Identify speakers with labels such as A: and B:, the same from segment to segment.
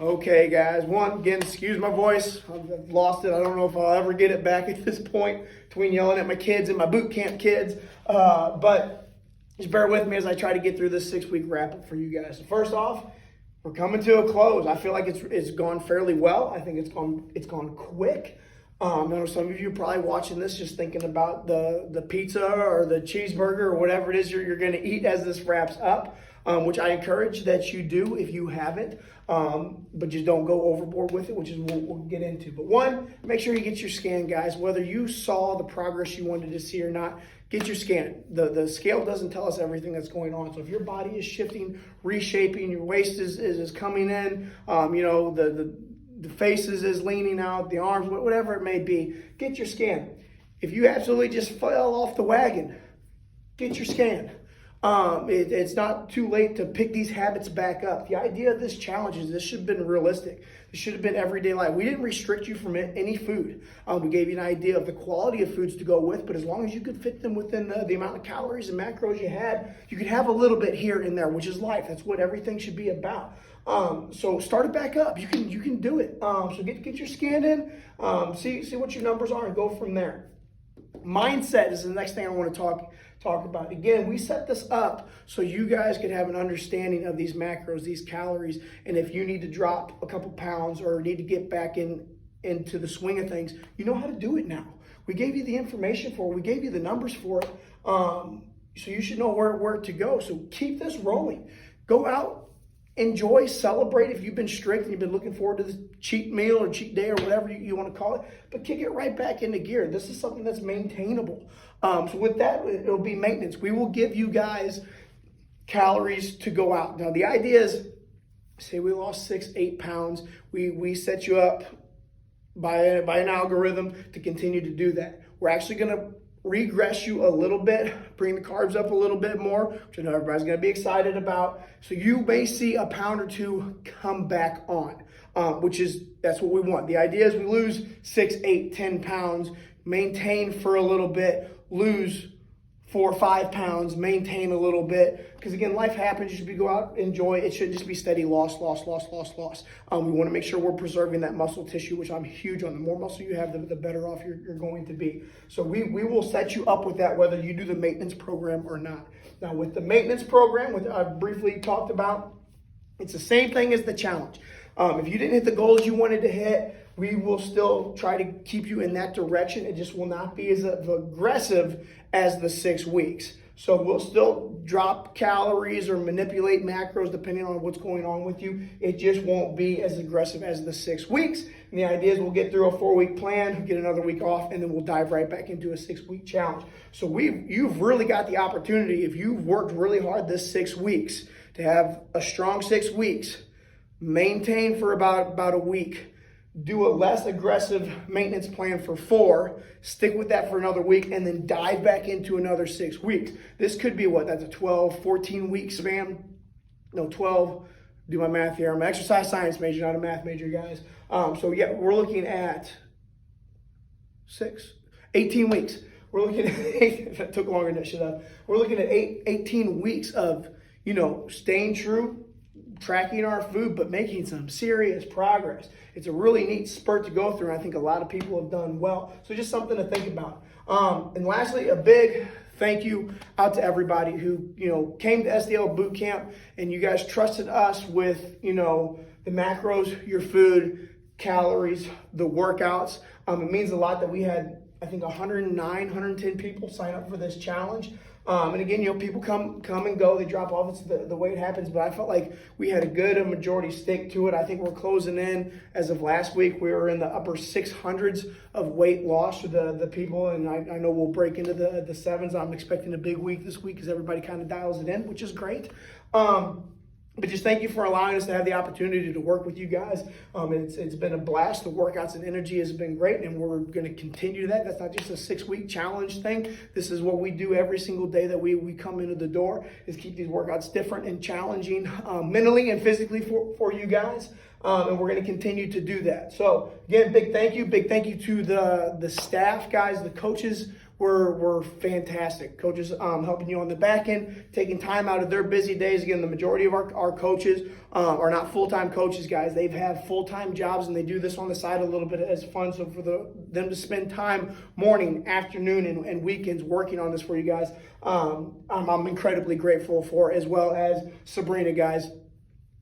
A: Okay, guys. Again, excuse my voice. I've lost it. I don't know if I'll ever get it back at this point between yelling at my kids and my boot camp kids. But just bear with me as I try to get through this 6-week wrap up for you guys. So first off, we're coming to a close. I feel like it's gone fairly well. I think it's gone quick. I know some of you are probably watching this just thinking about the pizza or the cheeseburger or whatever it is you're going to eat as this wraps up, which I encourage that you do if you haven't, but just don't go overboard with it, which is what we'll get into. But one, make sure you get your scan, guys. Whether you saw the progress you wanted to see or not, get your scan. The scale doesn't tell us everything that's going on. So if your body is shifting, reshaping, your waist is coming in, the faces is leaning out, the arms, whatever it may be, get your scan. If you absolutely just fell off the wagon, get your scan. It's not too late to pick these habits back up. The idea of this challenge is this should have been realistic. This should have been everyday life. We didn't restrict you from any food. We gave you an idea of the quality of foods to go with, but as long as you could fit them within the amount of calories and macros you had, you could have a little bit here and there, which is life. That's what everything should be about. So start it back up. You can do it. So get your scan in, see what your numbers are and go from there. Mindset is the next thing I want to talk about. Again, we set this up so you guys could have an understanding of these macros, these calories, and if you need to drop a couple pounds or need to get back into the swing of things, you know how to do it now. We gave you the information for it. We gave you the numbers for it. So you should know where to go. So keep this rolling. Go out. Enjoy, celebrate if you've been strict and you've been looking forward to the cheat meal or cheat day or whatever you want to call it, but kick it right back into gear. This is something that's maintainable. So with that, it'll be maintenance. We will give you guys calories to go out. Now, the idea is, say we lost 6-8 pounds. We set you up by an algorithm to continue to do that. We're actually going to regress you a little bit, bring the carbs up a little bit more, which I know everybody's going to be excited about. So you may see a pound or two come back on, that's what we want. The idea is we lose 6, 8, 10 pounds, maintain for a little bit, lose 4 or 5 pounds, maintain a little bit. Because again, life happens. You should go out, enjoy. It shouldn't just be steady loss. We want to make sure we're preserving that muscle tissue, which I'm huge on. The more muscle you have, the better off you're going to be. So we will set you up with that, whether you do the maintenance program or not. Now, with the maintenance program, which I briefly talked about, it's the same thing as the challenge. If you didn't hit the goals you wanted to hit, we will still try to keep you in that direction. It just will not be as aggressive as the 6 weeks. So we'll still drop calories or manipulate macros depending on what's going on with you. It just won't be as aggressive as the 6 weeks. And the idea is we'll get through a 4-week plan, get another week off, and then we'll dive right back into a 6-week challenge. So you've really got the opportunity, if you've worked really hard this 6 weeks, to have a strong 6 weeks, maintain for about a week, do a less aggressive maintenance plan for 4, stick with that for another week, and then dive back into another 6 weeks. This could be that's a 12, 14-week span. No, 12, do my math here. I'm an exercise science major, not a math major, guys. So yeah, we're looking at 18 weeks. We're looking at, that took longer than it should have. We're looking at 18 weeks of, staying true, tracking our food, but making some serious progress. It's a really neat spurt to go through. I think a lot of people have done well. So just something to think about. And lastly, a big thank you out to everybody who, came to SDL Boot Camp and you guys trusted us with, the macros, your food, calories, the workouts. It means a lot that we had, I think, 109, 110 people sign up for this challenge. And again, people come and go. They drop off. It's the way it happens. But I felt like we had a majority stick to it. I think we're closing in. As of last week, we were in the upper 600s of weight loss for the people. And I know we'll break into the 7s. I'm expecting a big week this week because everybody kind of dials it in, which is great. But just thank you for allowing us to have the opportunity to work with you guys. It's been a blast. The workouts and energy has been great, and we're going to continue that. That's not just a 6-week challenge thing. This is what we do every single day that we come into the door, is keep these workouts different and challenging mentally and physically for you guys. And we're going to continue to do that. So again, big thank you to the staff, guys, the coaches. were fantastic. Coaches helping you on the back end, taking time out of their busy days. Again, the majority of our coaches are not full-time coaches, guys. They have full-time jobs, and they do this on the side a little bit as fun. So for them to spend time morning, afternoon, and weekends working on this for you guys, I'm incredibly grateful for, as well as Sabrina, guys.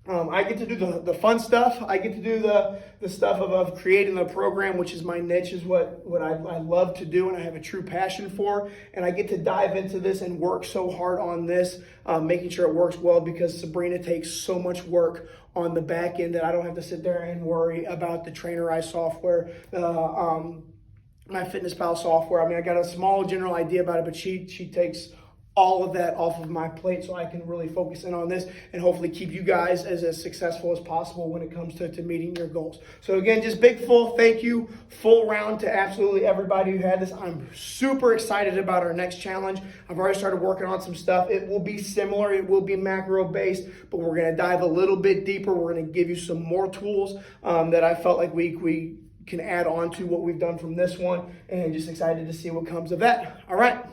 A: I get to do the fun stuff. I get to do the stuff of creating the program, which is my niche, is what I love to do and I have a true passion for. And I get to dive into this and work so hard on this, making sure it works well, because Sabrina takes so much work on the back end that I don't have to sit there and worry about the Trainerize software, my FitnessPal software. I mean, I got a small general idea about it, but she takes all of that off of my plate so I can really focus in on this and hopefully keep you guys as successful as possible when it comes to meeting your goals. So again, just big full thank you, full round to absolutely everybody who had this. I'm super excited about our next challenge. I've already started working on some stuff. It will be similar. It will be macro based, but we're going to dive a little bit deeper. We're going to give you some more tools that I felt like we can add on to what we've done from this one, and just excited to see what comes of that. All right.